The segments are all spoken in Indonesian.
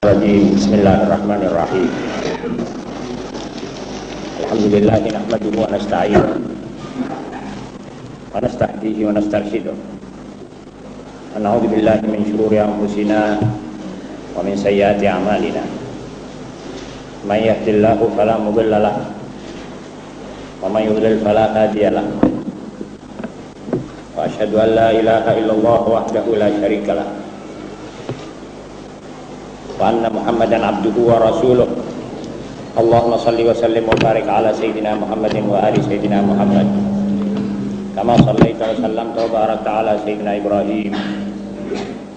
Bismillahirrahmanirrahim. Alhamdulillah nahmaduhu wa nasta'inuhu wa nastahdihi wa nastarshiduh. Wa na'udzu billahi min shururi anfusina wa min sayyiati a'malina. May yahdihillahu fala mudilla lahu wa may yudlil fala hadiya lahu. Wa asyhadu an la ilaha illallah wahdahu la syarika lahu. Wa anna Muhammadan abduhu wa rasuluh. Allahumma salli wa sallim wa barik ala sayyidina Muhammadin wa ali sayyidina Muhammad. Kama sallaita wa sallamta wa barakta ala sayyidina Ibrahim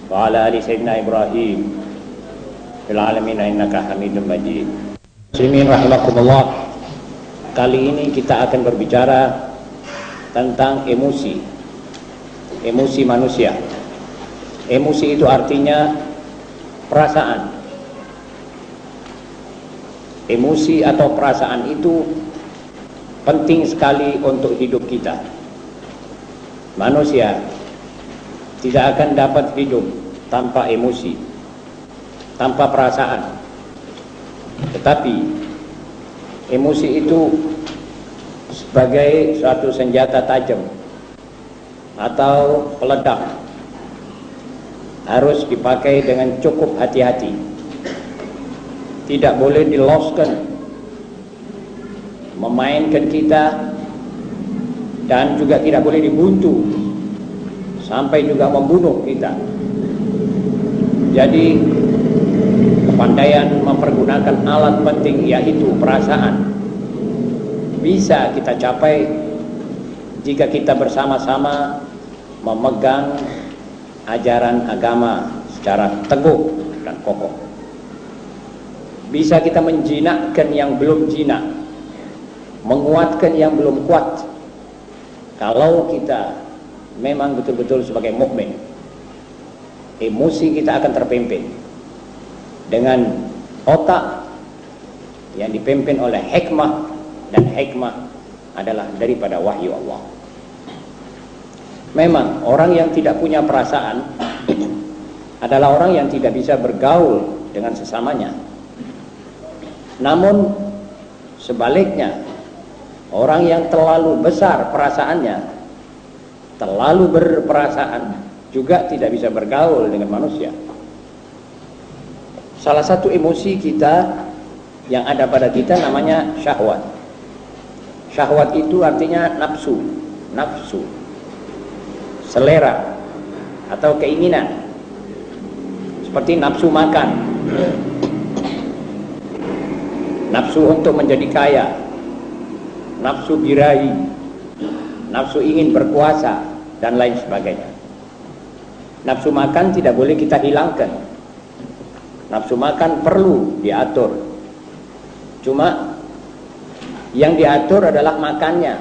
wa ala ali sayyidina Ibrahim fil alamin innaka Hamidum Majid. Muslimin rahimakumullah. Kali ini kita akan berbicara tentang emosi. Emosi manusia. Emosi itu artinya perasaan. Emosi atau perasaan itu penting sekali untuk hidup kita. Manusia tidak akan dapat hidup tanpa emosi, tanpa perasaan. Tetapi emosi itu sebagai suatu senjata tajam atau peledak, harus dipakai dengan cukup hati-hati. Tidak boleh diloskan, memainkan kita, dan juga tidak boleh dibuntu sampai juga membunuh kita. Jadi kepandaian mempergunakan alat penting, yaitu perasaan, bisa kita capai jika kita bersama-sama memegang ajaran agama secara teguh dan kokoh. Bisa kita menjinakkan yang belum jinak, menguatkan yang belum kuat, kalau kita memang betul-betul sebagai mukmin. Emosi kita akan terpimpin dengan otak yang dipimpin oleh hikmah, dan hikmah adalah daripada wahyu Allah. Memang orang yang tidak punya perasaan adalah orang yang tidak bisa bergaul dengan sesamanya. Namun sebaliknya, orang yang terlalu besar perasaannya, terlalu berperasaan, juga tidak bisa bergaul dengan manusia. Salah satu emosi kita yang ada pada kita namanya syahwat. Syahwat itu artinya nafsu, nafsu, selera atau keinginan. Seperti nafsu makan, nafsu untuk menjadi kaya, nafsu birahi, nafsu ingin berkuasa, dan lain sebagainya. Nafsu makan tidak boleh kita hilangkan. Nafsu makan perlu diatur. Cuma yang diatur adalah makannya.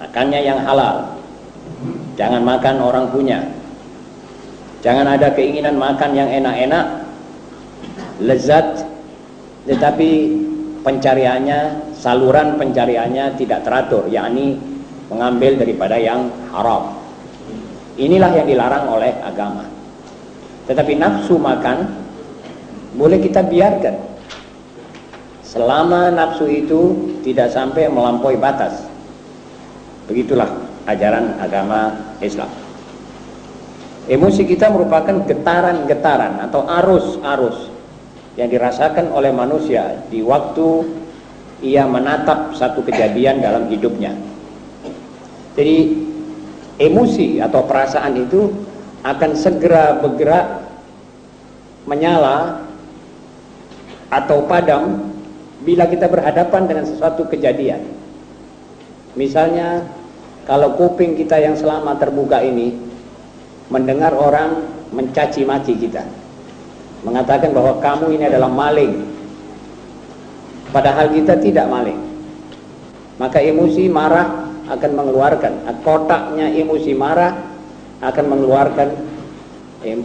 Makannya yang halal. Jangan makan orang punya. Jangan ada keinginan makan yang enak-enak, lezat, tetapi pencariannya, saluran pencariannya tidak teratur, yakni mengambil daripada yang haram. Inilah yang dilarang oleh agama. Tetapi nafsu makan boleh kita biarkan selama nafsu itu tidak sampai melampaui batas. Begitulah ajaran agama Islam. Emosi kita merupakan getaran-getaran atau arus-arus yang dirasakan oleh manusia di waktu ia menatap satu kejadian dalam hidupnya. Jadi emosi atau perasaan itu akan segera bergerak, menyala atau padam bila kita berhadapan dengan sesuatu kejadian. Misalnya kalau kuping kita yang selama terbuka ini mendengar orang mencaci maki kita, mengatakan bahwa kamu ini adalah maling, padahal kita tidak maling, maka emosi marah akan mengeluarkan, kotaknya emosi marah akan mengeluarkan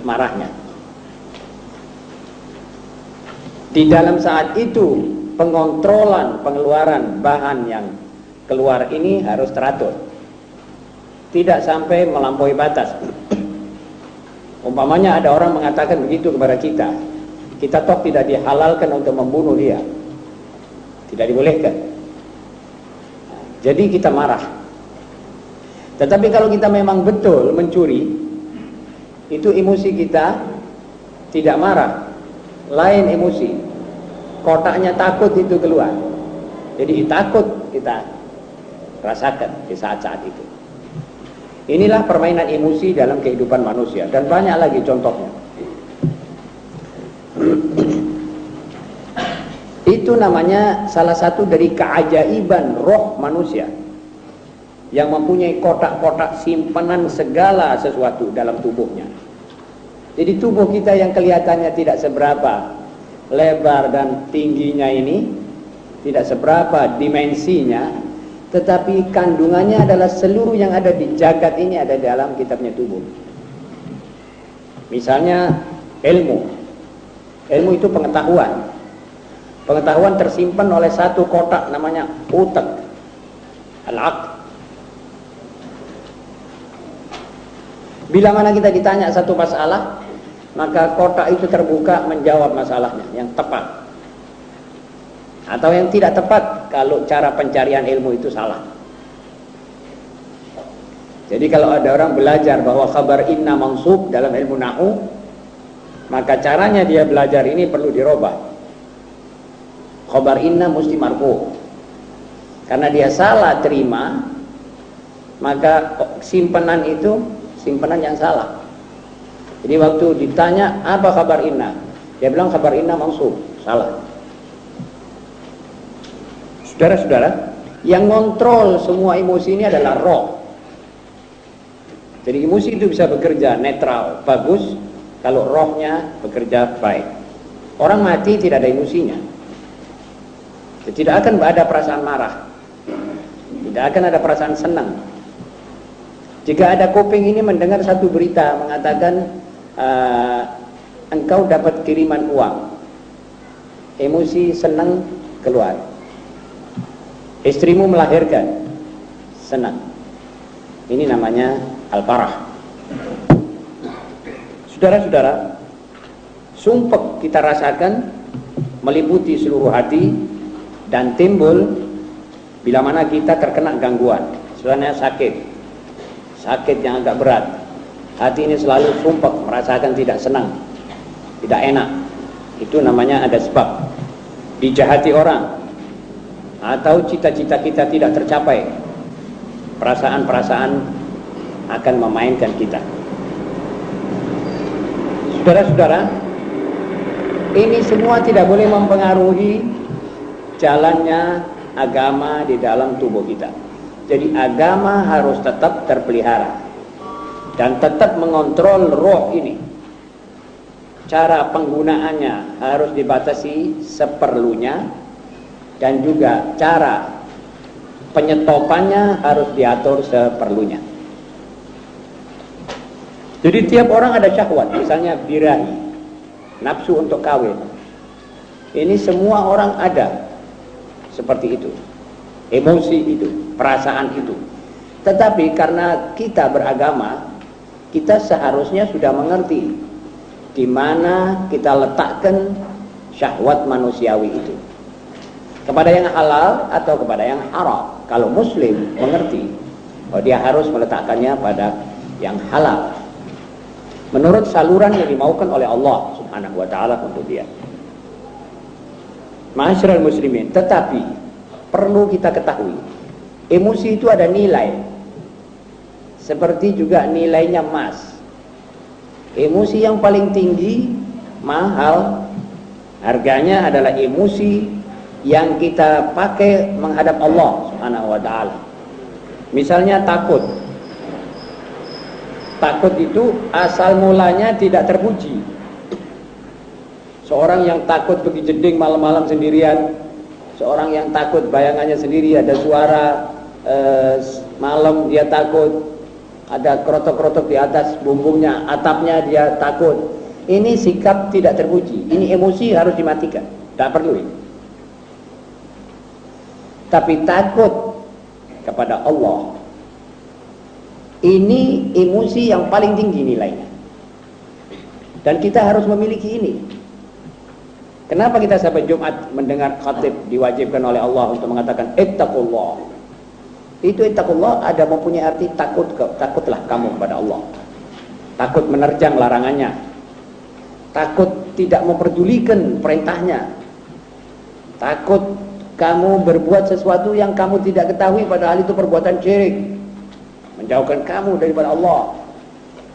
marahnya. Di dalam saat itu pengontrolan pengeluaran bahan yang keluar ini harus teratur, tidak sampai melampaui batas. Umpamanya ada orang mengatakan begitu kepada kita, Kita toh tidak dihalalkan untuk membunuh dia, tidak dibolehkan. Jadi kita marah. Tetapi kalau kita memang betul mencuri, itu emosi kita tidak marah, lain emosi. Kotaknya takut itu keluar. Jadi takut kita rasakan di saat-saat itu. Inilah permainan emosi dalam kehidupan manusia, dan banyak lagi contohnya. Itu namanya salah satu dari keajaiban roh manusia, yang mempunyai kotak-kotak simpanan segala sesuatu dalam tubuhnya. Jadi tubuh kita yang kelihatannya tidak seberapa lebar dan tingginya ini, tidak seberapa dimensinya, tetapi kandungannya adalah seluruh yang ada di jagat ini ada dalam kita punya tubuh. Misalnya ilmu. Ilmu itu pengetahuan. Pengetahuan tersimpan oleh satu kotak namanya utak, al-aql. Bila mana kita ditanya satu masalah, maka kotak itu terbuka menjawab masalahnya yang tepat atau yang tidak tepat kalau cara pencarian ilmu itu salah. Jadi kalau ada orang belajar bahwa khabar inna mansub dalam ilmu nahwu, maka caranya dia belajar ini perlu dirubah. Khabar inna mesti marfu. Karena dia salah terima, maka simpanan itu simpanan yang salah. Jadi waktu ditanya apa khabar inna, dia bilang khabar inna mansub, salah. Saudara-saudara, yang kontrol semua emosi ini adalah roh. Jadi emosi itu bisa bekerja netral, bagus, kalau rohnya bekerja baik. Orang mati tidak ada emosinya. Tidak akan ada perasaan marah, tidak akan ada perasaan senang. Jika ada kuping ini mendengar satu berita mengatakan engkau dapat kiriman uang, emosi senang keluar. Istrimu melahirkan, senang. Ini namanya al-farah. Saudara-saudara, sumpek kita rasakan meliputi seluruh hati dan timbul bila mana kita terkena gangguan. Sebenarnya sakit yang agak berat. Hati ini selalu sumpek, merasakan tidak senang, tidak enak. Itu namanya ada sebab. Dijahati orang, atau cita-cita kita tidak tercapai, perasaan-perasaan akan memainkan kita. Saudara-saudara, ini semua tidak boleh mempengaruhi jalannya agama di dalam tubuh kita. Jadi agama harus tetap terpelihara dan tetap mengontrol roh ini. Cara penggunaannya harus dibatasi seperlunya, dan juga cara penyetopannya harus diatur seperlunya. Jadi tiap orang ada syahwat, misalnya birahi, nafsu untuk kawin. Ini semua orang ada seperti itu, emosi itu, perasaan itu. Tetapi karena kita beragama, kita seharusnya sudah mengerti di mana kita letakkan syahwat manusiawi itu, kepada yang halal atau kepada yang haram. Kalau muslim mengerti bahwa dia harus meletakkannya pada yang halal menurut saluran yang dimaukan oleh Allah Subhanahu wa taala untuk dia. Ma'asyiral muslimin, tetapi perlu kita ketahui, emosi itu ada nilai. Seperti juga nilainya emas. Emosi yang paling tinggi, mahal, harganya adalah emosi yang kita pakai menghadap Allah Subhanahu wa taala. Misalnya takut. Takut itu asal mulanya tidak terpuji. Seorang yang takut pergi jeding malam-malam sendirian, seorang yang takut bayangannya sendiri ada suara malam dia takut, ada kerotok-kerotok di atas bumbungnya, atapnya dia takut. Ini sikap tidak terpuji. Ini emosi harus dimatikan. Tak perlu ini. Tapi takut kepada Allah, ini emosi yang paling tinggi nilainya. Dan kita harus memiliki ini. Kenapa kita sampai Jumat mendengar khatib diwajibkan oleh Allah untuk mengatakan ittaqullah? Itu ittaqullah ada mempunyai arti takutlah kamu kepada Allah. Takut menerjang larangannya. Takut tidak memperdulikan perintahnya. Takut kamu berbuat sesuatu yang kamu tidak ketahui padahal itu perbuatan syirik. Menjauhkan kamu daripada Allah.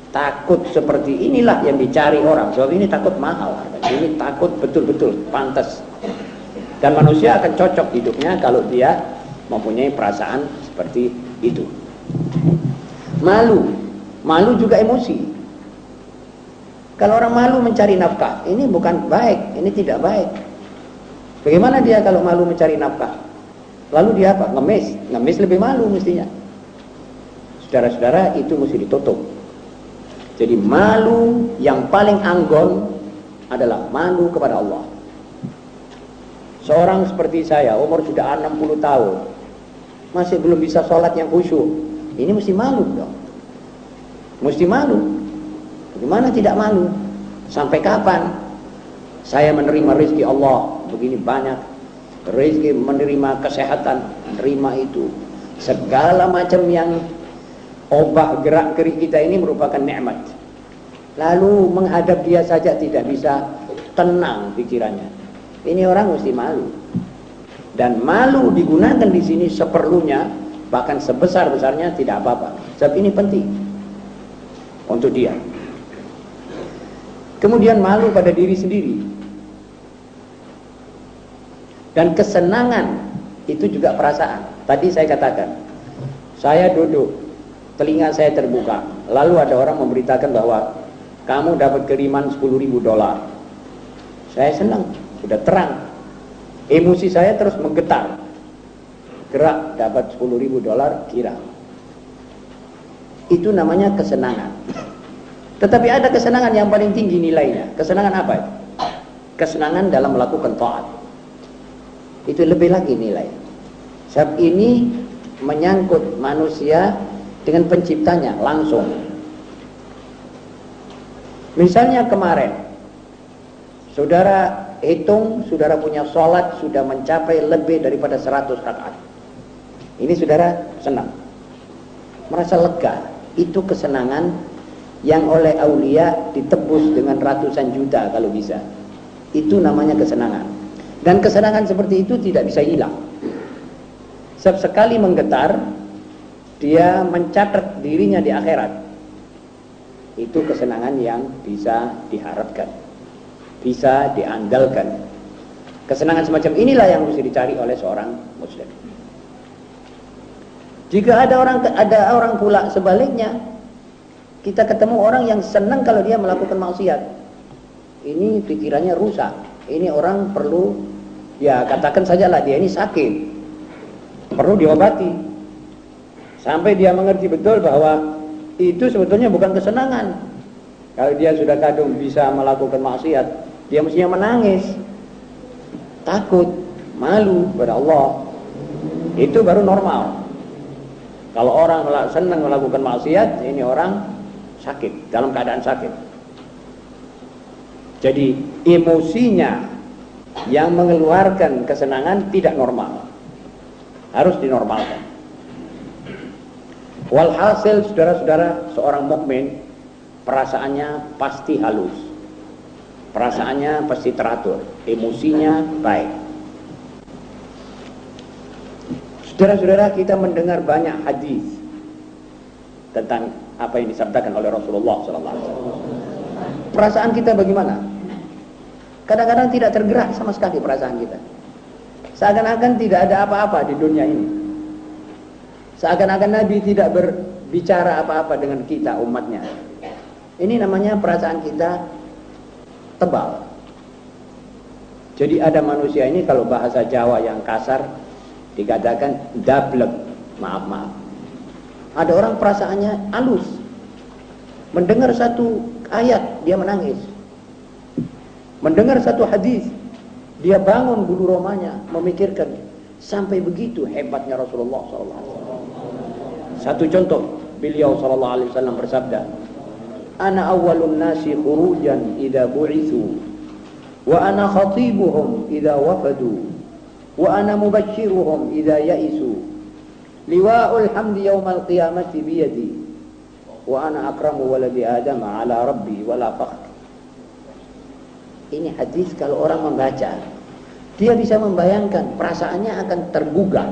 Takut seperti inilah yang dicari orang. Sebab ini takut mahal. Ini takut betul-betul pantas. Dan manusia akan cocok hidupnya kalau dia mempunyai perasaan seperti itu. Malu. Malu juga emosi. Kalau orang malu mencari nafkah, ini bukan baik, ini tidak baik. Bagaimana dia kalau malu mencari nafkah? Lalu dia apa? Ngemis. Ngemis lebih malu mestinya. Saudara-saudara, itu mesti ditutup. Jadi malu yang paling anggon adalah malu kepada Allah. Seorang seperti saya, umur sudah 60 tahun, masih belum bisa sholat yang khusyuk. Ini mesti malu dong. Mesti malu. Bagaimana tidak malu? Sampai kapan saya menerima rezeki Allah begini banyak, rezeki menerima kesehatan, menerima itu, segala macam yang obah gerak gerik kita ini merupakan nikmat. Lalu menghadap dia saja tidak bisa tenang pikirannya. Ini orang mesti malu. Dan malu digunakan di sini seperlunya, bahkan sebesar-besarnya tidak apa-apa. Sebab ini penting untuk dia. Kemudian malu pada diri sendiri. Dan kesenangan itu juga perasaan. Tadi saya katakan, saya duduk, telinga saya terbuka, lalu ada orang memberitakan bahwa kamu dapat kiriman $10.000. Saya senang, sudah terang. Emosi saya terus menggetar. Gerak dapat $10.000 kira. Itu namanya kesenangan. Tetapi ada kesenangan yang paling tinggi nilainya. Kesenangan apa itu? Kesenangan dalam melakukan taat. Itu lebih lagi nilai. Sebab ini menyangkut manusia dengan penciptanya langsung. Misalnya kemarin, saudara hitung, saudara punya sholat sudah mencapai lebih daripada 100 rakaat. Ini saudara senang, merasa lega. Itu kesenangan yang oleh aulia ditebus dengan ratusan juta kalau bisa. Itu namanya kesenangan. Dan kesenangan seperti itu tidak bisa hilang. Sebab sekali menggetar, dia mencatat dirinya di akhirat. Itu kesenangan yang bisa diharapkan, bisa diandalkan. Kesenangan semacam inilah yang mesti dicari oleh seorang muslim. Jika ada orang pula sebaliknya, kita ketemu orang yang senang kalau dia melakukan maksiat. Ini pikirannya rusak. Ini orang perlu, ya katakan sajalah dia ini sakit, perlu diobati. Sampai dia mengerti betul bahwa itu sebetulnya bukan kesenangan. Kalau dia sudah kadung bisa melakukan maksiat, dia mestinya menangis, takut, malu kepada Allah. Itu baru normal. Kalau orang senang melakukan maksiat, ini orang sakit, dalam keadaan sakit. Jadi emosinya yang mengeluarkan kesenangan tidak normal, harus dinormalkan. Walhasil saudara-saudara, seorang mukmin perasaannya pasti halus, perasaannya pasti teratur, emosinya baik. Saudara-saudara, kita mendengar banyak hadis tentang apa yang disabdakan oleh Rasulullah SAW. Perasaan kita bagaimana? Kadang-kadang tidak tergerak sama sekali perasaan kita. Seakan-akan tidak ada apa-apa di dunia ini. Seakan-akan Nabi tidak berbicara apa-apa dengan kita, umatnya. Ini namanya perasaan kita tebal. Jadi ada manusia ini kalau bahasa Jawa yang kasar dikatakan dablek, maaf. Ada orang perasaannya halus. Mendengar satu ayat dia menangis. Mendengar satu hadis dia bangun bulu romanya memikirkan. Sampai begitu hebatnya Rasulullah SAW. Satu contoh, beliau SAW bersabda, "Ana awwalun nasi khurujan idza bu'itsu wa ana khatibuhum idza wafadu wa ana mubashshiruhum idza ya'isu liwa'ul hamdi yaumal qiyamati biyadi wa ana akramu waladi adam ala rabbi wala fakhr. Ini hadis kalau orang membaca, dia bisa membayangkan, perasaannya akan tergugah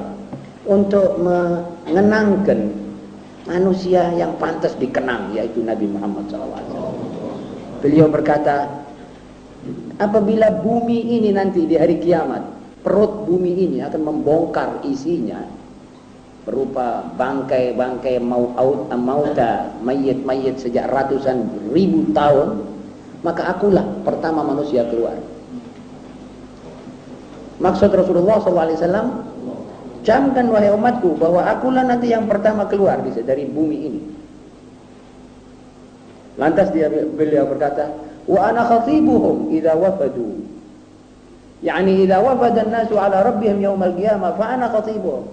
untuk mengenangkan manusia yang pantas dikenang, yaitu Nabi Muhammad SAW. Beliau berkata, apabila bumi ini nanti di hari kiamat, perut bumi ini akan membongkar isinya berupa bangkai-bangkai mauta, mayit-mayit sejak ratusan ribu tahun, maka akulah pertama manusia keluar. Maksud Rasulullah SAW, camkan wahai umatku bahwa akulah nanti yang pertama keluar dari bumi ini. Lantas beliau berkata, wa ana khatibuhum idza wafadu. Yani idza wafada an-nasu ala rabbihim yaumal qiyamah fa ana khatibuhum.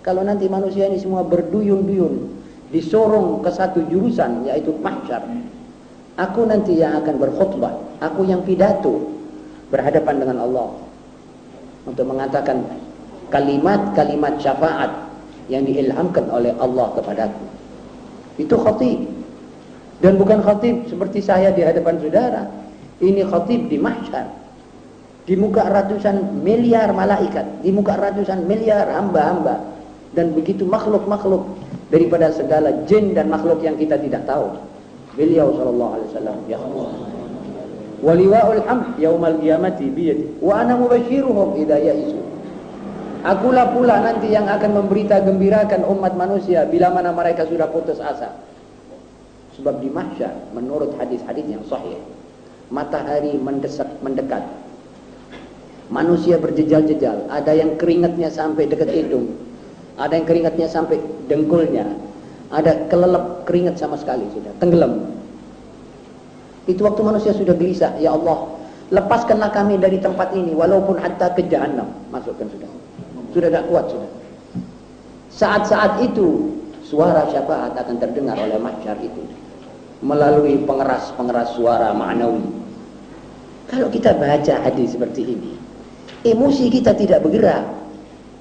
Kalau nanti manusia ini semua berduyun-duyun disorong ke satu jurusan, yaitu mahsyar, aku nanti yang akan berkhutbah, aku yang pidato berhadapan dengan Allah untuk mengatakan kalimat-kalimat syafaat yang diilhamkan oleh Allah kepadaku. Itu khatib. Dan bukan khatib seperti saya di hadapan saudara. Ini khatib di mahsyar, di muka ratusan miliar malaikat, di muka ratusan miliar hamba-hamba, dan begitu makhluk-makhluk daripada segala jin dan makhluk yang kita tidak tahu. Beliau sallallahu alaihi wasallam, ya Allah, waliwa'ul hamd yaumal qiyamati biyadi wa ana mubashshiruhum idza ya'isu. Akulah pula nanti yang akan memberita gembirakan umat manusia bila mana mereka sudah putus asa. Sebab di mahsyar, menurut hadis-hadis yang sahih, matahari mendekat, manusia berjejal-jejal, ada yang keringatnya sampai dekat hidung, ada yang keringatnya sampai dengkulnya, ada kelelep keringat sama sekali, sudah tenggelam. Itu waktu manusia sudah gelisah, ya Allah, lepaskanlah kami dari tempat ini walaupun hatta ke jahannam. Masukkan sudah tak kuat sudah. Saat-saat itu suara syafaat akan terdengar oleh mahsyar itu melalui pengeras suara ma'nawi. Kalau kita baca hadis seperti ini, emosi kita tidak bergerak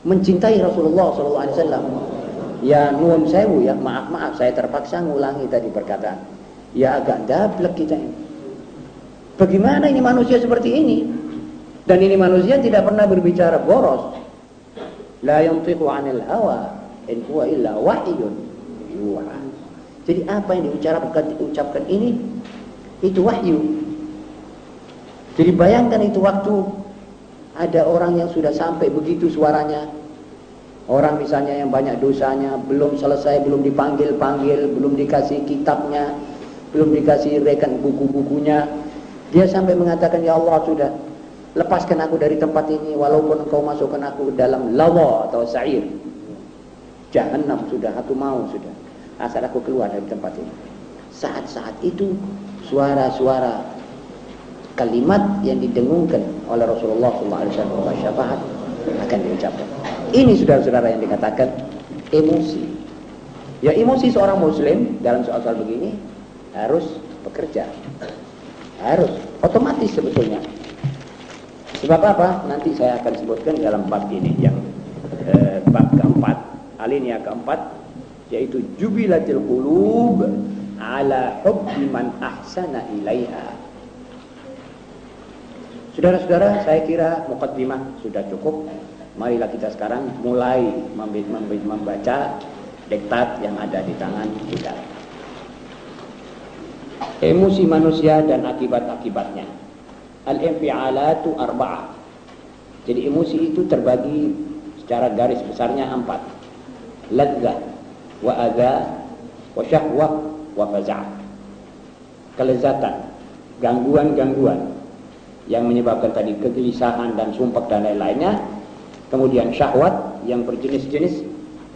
mencintai Rasulullah SAW. Ya nuwun sewu, ya maaf saya terpaksa ngulangi tadi perkataan. Ya agak dablek kita ini. Bagaimana ini manusia seperti ini? Dan ini manusia tidak pernah berbicara boros. La yantiqu 'anil hawa in huwa illa wahyun yuha. Jadi apa yang diucapkan ini itu wahyu. Jadi bayangkan itu waktu ada orang yang sudah sampai begitu suaranya. Orang misalnya yang banyak dosanya, belum selesai, belum dipanggil-panggil, belum dikasih kitabnya, belum dikasih rekan buku-bukunya, dia sampai mengatakan, ya Allah, sudah lepaskan aku dari tempat ini walaupun engkau masukkan aku dalam lawa atau sa'ir, jahannam, sudah aku mau, sudah asal aku keluar dari tempat ini. Saat-saat itu suara-suara kalimat yang didengungkan oleh Rasulullah SAW syafaat akan diucapkan. Ini saudara-saudara yang dikatakan emosi. Ya, emosi seorang muslim dalam soal-soal begini harus bekerja, harus otomatis sebetulnya. Sebab apa? Nanti saya akan sebutkan dalam bab ini, yang bab keempat, alinea keempat, yaitu jubilatil qulub ala hubbi man ahsana ilaiha. Saudara-saudara, saya kira muqaddimah sudah cukup. Marilah kita sekarang mulai membaca diktat yang ada di tangan saudara. Emosi manusia dan akibat-akibatnya. Al-infi'alatu arba'ah. Jadi emosi itu terbagi secara garis besarnya 4. Ladzah, wa adza, wa syahwah, wa faza'ah. Kelezatan, gangguan-gangguan yang menyebabkan tadi kegelisahan dan sumpek dan lain-lainnya. Kemudian syahwat yang berjenis-jenis,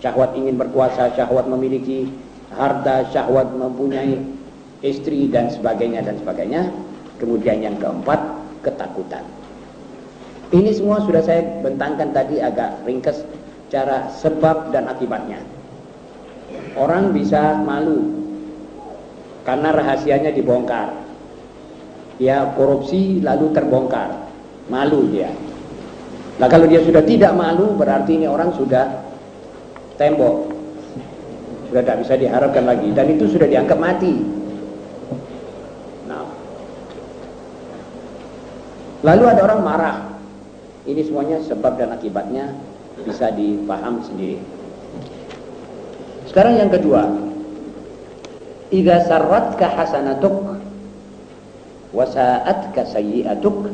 syahwat ingin berkuasa, syahwat memiliki harta, syahwat mempunyai istri dan sebagainya dan sebagainya. Kemudian yang keempat, ketakutan. Ini semua sudah saya bentangkan tadi agak ringkas cara sebab dan akibatnya. Orang bisa malu karena rahasianya dibongkar. dia korupsi lalu terbongkar, malu dia. Nah kalau dia sudah tidak malu, berarti ini orang sudah tembok, sudah tidak bisa diharapkan lagi, dan itu sudah dianggap mati. Nah, lalu ada orang marah. Ini semuanya sebab dan akibatnya bisa dipaham sendiri. Sekarang yang kedua, idza sarratka hasanatuk wa sa'atka sayyi'atuk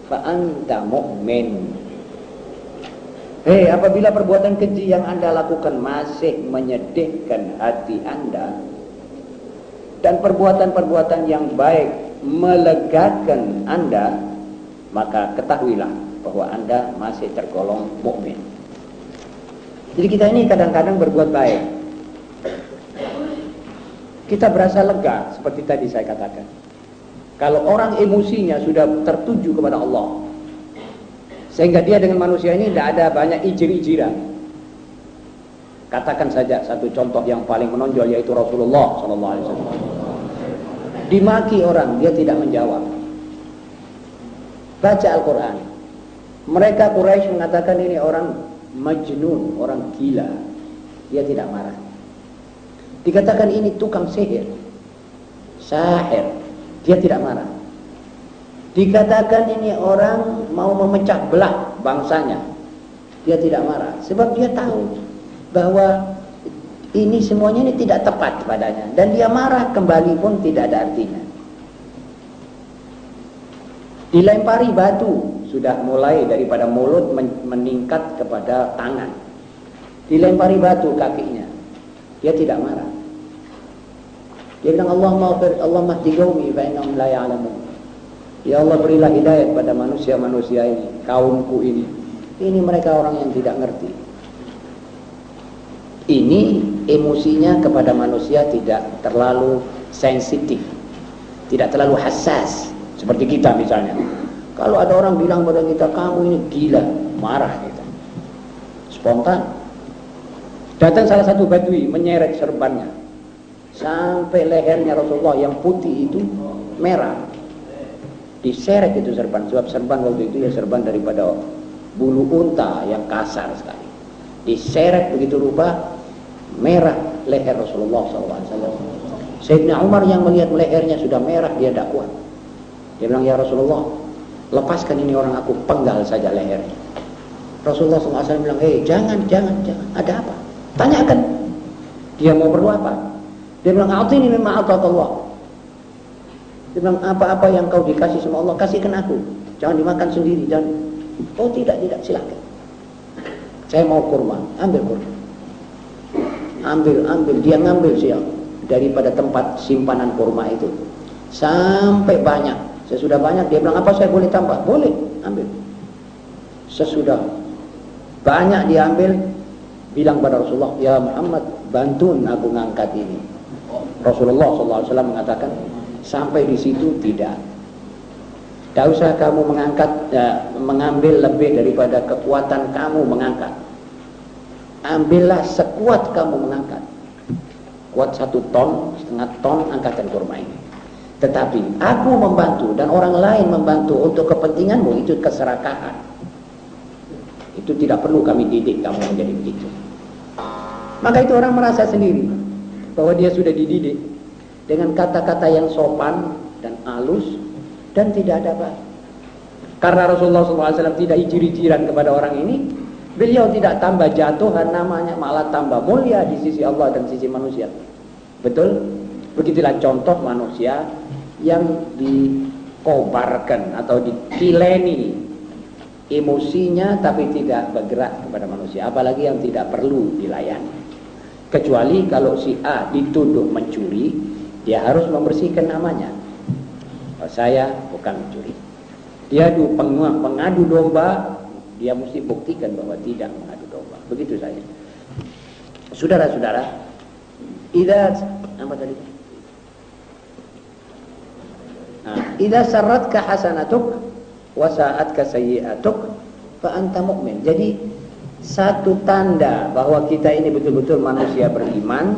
fa anta mu'min. Apabila perbuatan keji yang Anda lakukan masih menyedihkan hati Anda, dan perbuatan-perbuatan yang baik melegakan Anda, maka ketahuilah bahwa Anda masih tergolong mukmin. Jadi kita ini kadang-kadang berbuat baik, kita berasa lega, seperti tadi saya katakan. Kalau orang emosinya sudah tertuju kepada Allah, sehingga dia dengan manusia ini tidak ada banyak ijir-ijiran. Katakan saja satu contoh yang paling menonjol, yaitu Rasulullah SAW. Dimaki orang, dia tidak menjawab. Baca Al-Quran, mereka Quraisy mengatakan ini orang majnun, orang gila, dia tidak marah. Dikatakan ini tukang sihir, sahir, dia tidak marah. Dikatakan ini orang mau memecah belah bangsanya, dia tidak marah. Sebab dia tahu bahwa ini semuanya ini tidak tepat padanya, dan dia marah kembali pun tidak ada artinya. Dilempari batu, sudah mulai daripada mulut meningkat kepada tangan. Dilempari batu kakinya, dia tidak marah. Dia bilang, Allahumma hdi qaumi fa innahum la ya'lamun. Ya Allah, berilah hidayah pada manusia-manusia ini, kaumku ini. Ini mereka orang yang tidak ngerti. Ini emosinya kepada manusia tidak terlalu sensitif, tidak terlalu hassas seperti kita misalnya. Kalau ada orang bilang pada kita, kamu ini gila, marah kita, spontan. Datang salah satu badui menyeret serbannya sampai lehernya Rasulullah yang putih itu merah. Diseret itu serban, sebab serban waktu itu ya serban daripada bulu unta yang kasar sekali. Diseret begitu rupa, merah leher Rasulullah SAW. Sayyidina Umar yang melihat lehernya sudah merah, dia tidak kuat. Dia bilang, ya Rasulullah, lepaskan ini orang, aku penggal saja lehernya. Rasulullah SAW bilang, jangan, ada apa? Tanyakan. Dia mau perlu apa? Dia bilang, a'tini mimma a'takallah. Dia bilang, apa-apa yang kau dikasih sama Allah, kasihkan aku. Jangan dimakan sendiri, jangan. Oh tidak, silakan. Saya mau kurma, ambil kurma. Ambil, dia ngambil siang daripada tempat simpanan kurma itu sampai banyak. Sesudah banyak, dia bilang, apa saya boleh tambah? Boleh, ambil. Sesudah banyak diambil, bilang pada Rasulullah, ya Muhammad, bantuin aku ngangkat ini. Rasulullah SAW mengatakan, sampai di situ tidak. Tidak usah kamu mengambil lebih daripada kekuatan kamu mengangkat. Ambillah sekuat kamu mengangkat. Kuat 1 ton, setengah ton angkatan kurma ini. Tetapi aku membantu dan orang lain membantu untuk kepentinganmu, itu keserakahan. Itu tidak perlu kami didik kamu menjadi begitu. Maka itu orang merasa sendiri bahwa dia sudah dididik dengan kata-kata yang sopan dan halus dan tidak ada apa. Karena Rasulullah SAW tidak ijir-ijiran kepada orang ini, beliau tidak tambah jatuhan namanya, malah tambah mulia di sisi Allah dan sisi manusia. Betul? Begitulah contoh manusia yang dikobarkan atau ditileni emosinya tapi tidak bergerak kepada manusia, apalagi yang tidak perlu dilayani. Kecuali kalau si A dituduh mencuri, dia harus membersihkan namanya. Oh, saya bukan mencuri. Dia pengadu domba, dia mesti buktikan bahwa tidak mengadu domba. Begitu saja. Saudara-saudara, apa tadi? Idza sarratka hasanatuk wa sa'atka sayyi'atuk fa anta mu'min. Jadi satu tanda bahwa kita ini betul-betul manusia beriman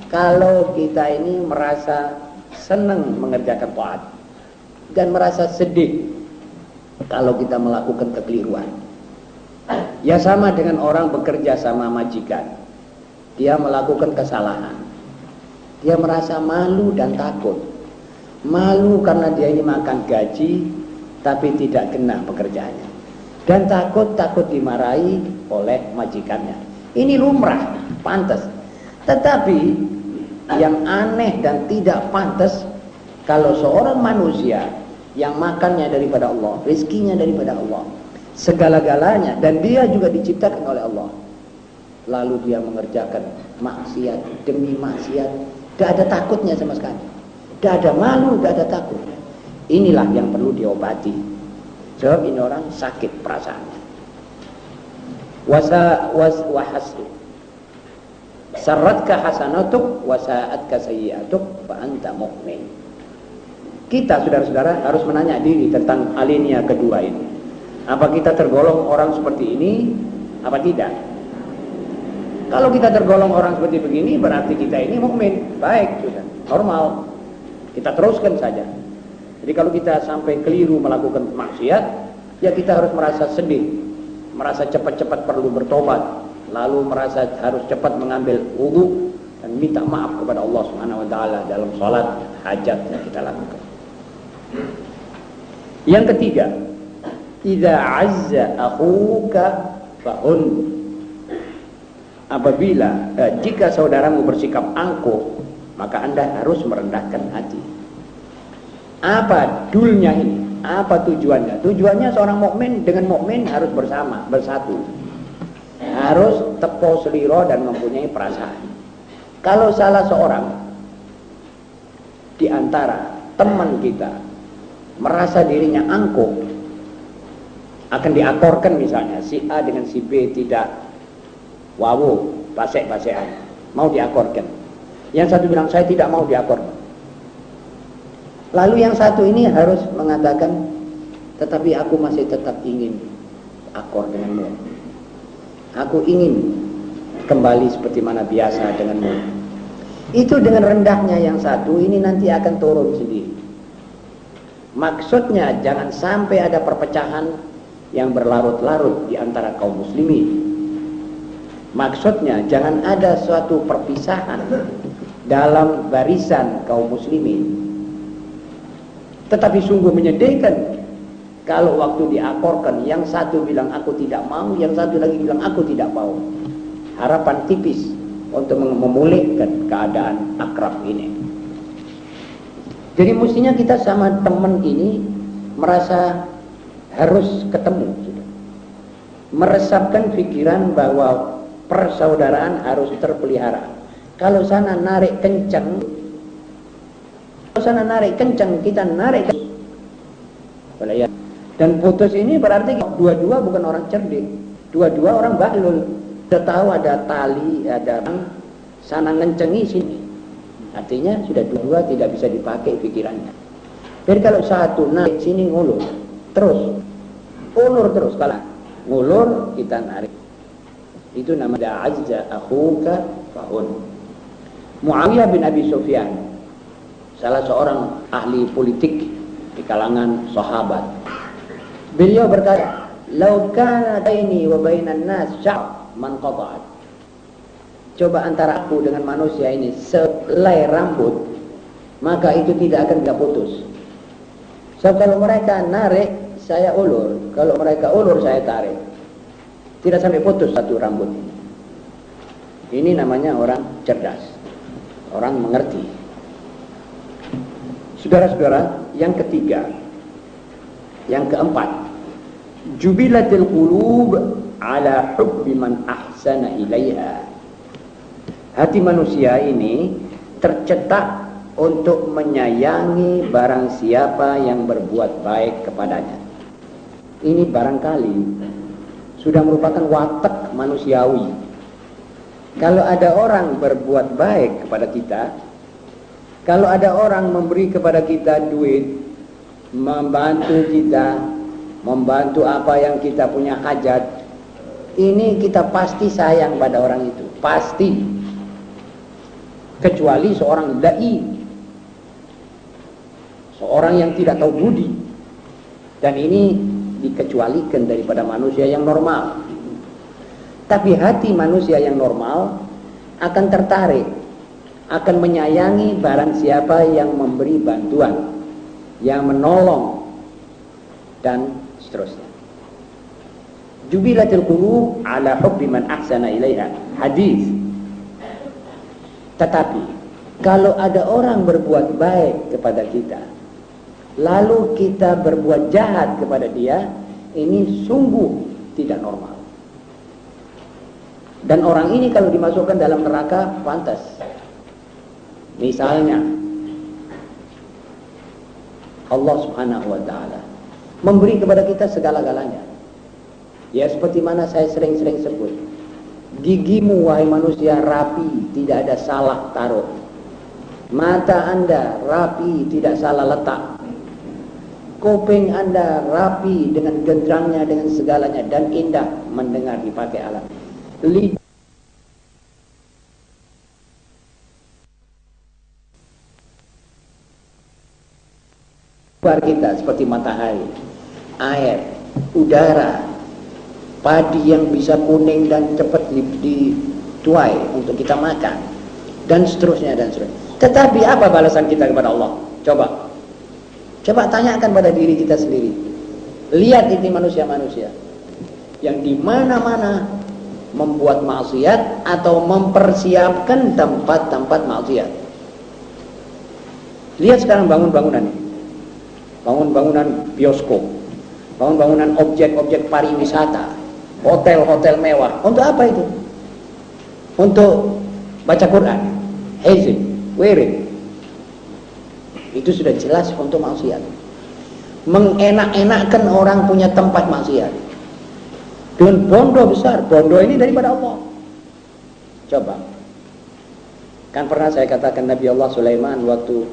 kalau kita ini merasa senang mengerjakan taat. dan merasa sedih kalau kita melakukan kekeliruan. Ya sama dengan orang bekerja sama majikan. Dia melakukan kesalahan. Dia merasa malu dan takut. Malu karena dia ini makan gaji tapi tidak kena pekerjaannya. Dan takut dimarahi oleh majikannya. Ini lumrah, pantas. Tetapi yang aneh dan tidak pantas kalau seorang manusia yang makannya daripada Allah, rezekinya daripada Allah, segala-galanya, dan dia juga diciptakan oleh Allah, lalu dia mengerjakan maksiat demi maksiat, tidak ada takutnya sama sekali, tidak ada malu, tidak ada takut. Inilah yang perlu diobati, sebab ini orang sakit perasaannya. Sarratka hasanatuk wasa'atka sayyi'atuk fa anta mu'min. Kita saudara-saudara harus menanya diri tentang alinea kedua ini. Apa kita tergolong orang seperti ini apa tidak? Kalau kita tergolong orang seperti begini berarti kita ini mukmin, baik, sudah normal. Kita teruskan saja. Jadi kalau kita sampai keliru melakukan maksiat, ya kita harus merasa sedih, merasa cepat-cepat perlu bertobat, lalu merasa harus cepat mengambil wudu dan minta maaf kepada Allah Subhanahu wa taala dalam salat hajat yang kita lakukan. Yang ketiga, idza azza akhuka fa'un. Apabila jika saudaramu bersikap angkuh, maka Anda harus merendahkan hati. Apa dulnya ini? Apa tujuannya? Tujuannya seorang mukmin dengan mukmin harus bersama, bersatu. Harus tepo seliro dan mempunyai perasaan. Kalau salah seorang di antara teman kita merasa dirinya angkuh, akan diakorkan misalnya si A dengan si B tidak wawu, basek-basekan, mau diakorkan. Yang satu bilang saya tidak mau diakorkan. Lalu yang satu ini harus mengatakan, tetapi aku masih tetap ingin akor denganmu. Aku ingin kembali seperti mana biasa denganmu. Itu dengan rendahnya yang satu ini nanti akan turun sendiri. Maksudnya jangan sampai ada perpecahan yang berlarut-larut di antara kaum muslimin. Maksudnya jangan ada suatu perpisahan dalam barisan kaum muslimin. Tetapi sungguh menyedihkan kalau waktu diakorkan yang satu bilang aku tidak mau, yang satu lagi bilang aku tidak mau. Harapan tipis untuk memulihkan keadaan akrab ini. Jadi mestinya kita sama teman ini merasa harus ketemu, meresapkan pikiran bahwa persaudaraan harus terpelihara. Kalau sana narik kencang, kita narik kencang. Dan putus ini berarti dua-dua bukan orang cerdik, dua-dua orang bahlul. Sudah tahu ada tali, ada sana ngencengi sini. Artinya sudah dua-dua tidak bisa dipakai pikirannya. Jadi kalau satu narik sini ngulur, terus ulur terus, kalau ngulur kita narik. Itu namanya azza akhuka fa'un. Muawiyah bin Abi Sufyan, salah seorang ahli politik di kalangan sahabat. Beliau berkata, "Lau kana baini wa bainan nas sya'b man qata'at." Coba antara aku dengan manusia ini selai rambut, maka itu tidak akan bisa putus. Sebab kalau mereka narik, saya ulur. Kalau mereka ulur, saya tarik. Tidak sampai putus satu rambut. Ini namanya orang cerdas, orang mengerti. Saudara-saudara, yang ketiga, yang keempat, jubilatil qulub ala hubbi man ahsana ilaiha. Hati manusia ini tercetak untuk menyayangi barang siapa yang berbuat baik kepadanya. Ini barangkali sudah merupakan watak manusiawi. Kalau ada orang berbuat baik kepada kita, kalau ada orang memberi kepada kita duit, membantu kita, membantu apa yang kita punya hajat, ini kita pasti sayang pada orang itu, pasti. Kecuali seorang dai, seorang yang tidak tahu budi. Dan ini dikecualikan daripada manusia yang normal. Tapi hati manusia yang normal akan tertarik, akan menyayangi barang siapa yang memberi bantuan, yang menolong, dan seterusnya. Jubilatil qulub ala hubbi man ahsana ilaiha, hadis. Tetapi kalau ada orang berbuat baik kepada kita, lalu kita berbuat jahat kepada dia, ini sungguh tidak normal. Dan orang ini kalau dimasukkan dalam neraka, pantas. Misalnya Allah subhanahu wa ta'ala memberi kepada kita segala-galanya. Ya seperti mana saya sering-sering sebut, gigimu wahai manusia rapi, tidak ada salah taruh. Mata anda rapi, tidak salah letak. Kuping anda rapi dengan genderangnya, dengan segalanya, dan indah mendengar dipakai alat. Lidah kita seperti matahari, air, udara, padi yang bisa kuning dan cepat dituai untuk kita makan, dan seterusnya dan seterusnya. Tetapi apa balasan kita kepada Allah? Coba tanyakan pada diri kita sendiri. Lihat ini manusia-manusia yang di mana-mana membuat maksiat atau mempersiapkan tempat-tempat maksiat. Lihat sekarang bangun-bangunan ini. Bangun-bangunan bioskop, bangun-bangunan objek-objek pariwisata, hotel-hotel mewah. Untuk apa itu? Untuk baca Quran, hizib, wirid. Itu sudah jelas untuk maksiat. Mengenak-enakkan orang punya tempat maksiat dengan bondo besar. Bondo ini daripada Allah. Coba, kan pernah saya katakan Nabi Allah Sulaiman waktu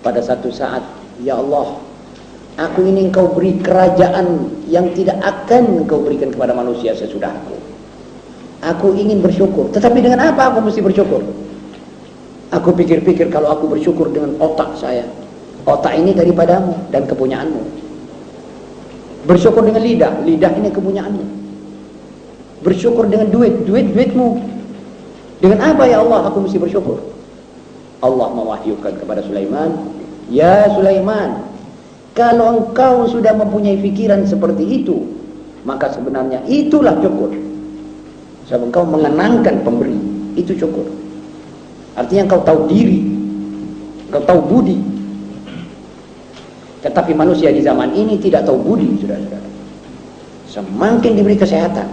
pada satu saat, ya Allah, aku ini engkau beri kerajaan yang tidak akan engkau berikan kepada manusia sesudahku. Aku ingin bersyukur, tetapi dengan apa aku mesti bersyukur? Aku pikir-pikir kalau aku bersyukur dengan otak saya, otak ini daripadamu dan kepunyaanmu. Bersyukur dengan lidah, lidah ini kepunyaanmu. Bersyukur dengan duit, duitmu. Dengan apa ya Allah aku mesti bersyukur? Allah mewahyukan kepada Sulaiman, ya Sulaiman, kalau engkau sudah mempunyai pikiran seperti itu, maka sebenarnya itulah syukur. Sebab engkau mengenangkan pemberi, itu syukur. Artinya engkau tahu diri, engkau tahu budi. Tetapi manusia di zaman ini tidak tahu budi, saudara-saudara. Semakin diberi kesehatan,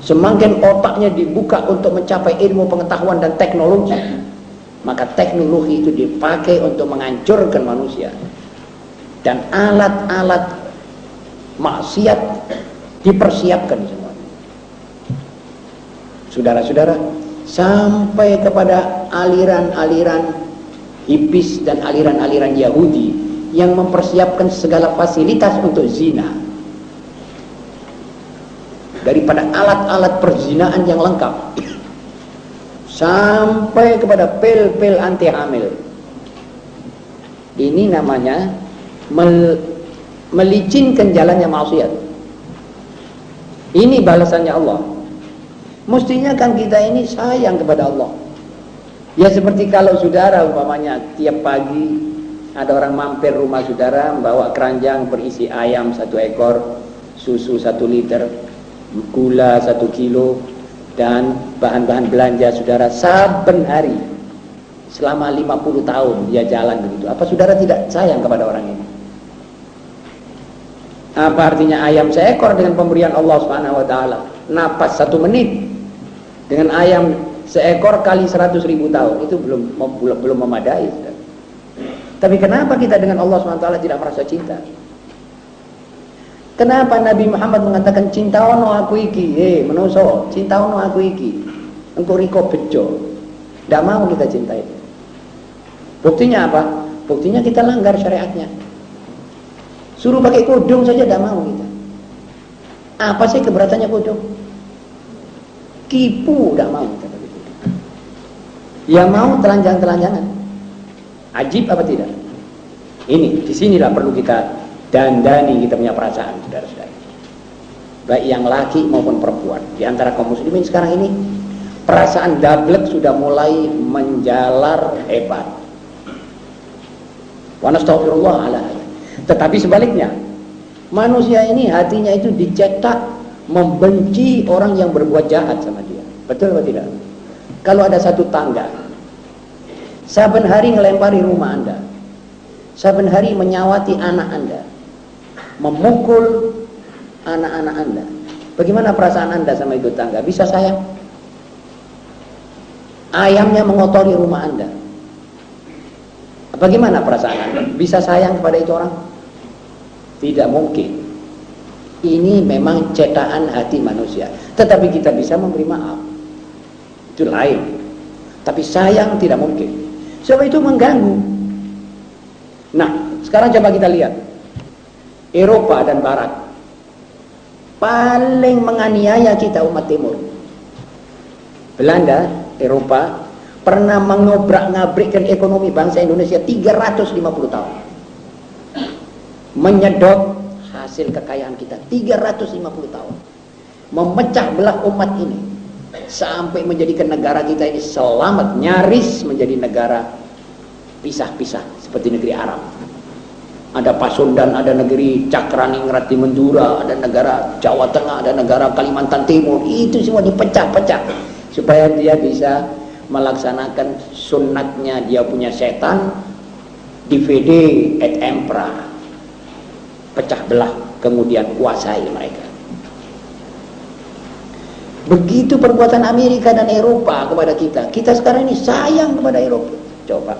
semakin otaknya dibuka untuk mencapai ilmu pengetahuan dan teknologi, maka teknologi itu dipakai untuk menghancurkan manusia. Dan alat-alat maksiat dipersiapkan semua. Saudara-saudara, sampai kepada aliran-aliran hipis dan aliran-aliran Yahudi yang mempersiapkan segala fasilitas untuk zina. Daripada alat-alat perzinaan yang lengkap sampai kepada pil-pil anti hamil. Ini namanya melicinkan jalannya maksiat. Ini balasannya Allah. Mestinya kan kita ini sayang kepada Allah. Ya seperti kalau saudara umpamanya tiap pagi ada orang mampir rumah saudara membawa keranjang berisi ayam 1 ekor, susu 1 liter, gula 1 kilo, dan bahan-bahan belanja saudara saben hari selama 50 tahun dia jalan begitu. Apa saudara tidak sayang kepada orang ini? Apa artinya ayam seekor dengan pemberian Allah Subhanahu wa taala? Napas 1 menit dengan ayam seekor kali 100.000 tahun itu belum memadai. Saudara. Tapi kenapa kita dengan Allah Subhanahu wa taala tidak merasa cinta? Kenapa Nabi Muhammad mengatakan cintaono aku iki, menungso, cintaono aku iki. Engko riko bejo. Tidak mau kita cintai. Buktinya apa? Buktinya kita langgar syariatnya. Suruh pakai kudung saja tidak mau kita. Apa sih keberatannya kudung? Kipu tidak mau kita pakai kudung. Ya mau telanjang-telanjangan. Ajib apa tidak? Ini, disinilah perlu kita dandani kita punya perasaan, saudara-saudara. Baik yang laki maupun perempuan. Di antara kaum muslimin sekarang ini, perasaan dablek sudah mulai menjalar hebat. Wa nastaghfirullah ala. Tetapi sebaliknya, manusia ini hatinya itu dicetak membenci orang yang berbuat jahat sama dia. Betul atau tidak? Kalau ada satu tangga, saben hari ngelempari rumah Anda, saben hari menyawati anak Anda, memukul anak-anak Anda, bagaimana perasaan Anda sama itu tangga? Bisa sayang? Ayamnya mengotori rumah Anda, bagaimana perasaan Anda? Bisa sayang kepada itu orang? Tidak mungkin. Ini memang cetakan hati manusia. Tetapi kita bisa memberi maaf, itu lain. Tapi sayang tidak mungkin. Sebab itu mengganggu. Nah, sekarang coba kita lihat Eropa dan Barat paling menganiaya kita umat Timur. Belanda, Eropa pernah mengobrak-ngabrikkan ekonomi bangsa Indonesia 350 tahun. Menyedot hasil kekayaan kita 350 tahun. Memecah belah umat ini sampai menjadikan negara kita ini selamat, nyaris menjadi negara pisah-pisah seperti negeri Arab. Ada Pasundan, ada negeri Cakraningrat di Mendura, ada negara Jawa Tengah, ada negara Kalimantan Timur. Itu semua dipecah-pecah supaya dia bisa melaksanakan sunnatnya dia punya setan, divide et impera. Pecah belah, kemudian kuasai mereka. Begitu perbuatan Amerika dan Eropa kepada kita. Kita sekarang ini sayang kepada Eropa. Coba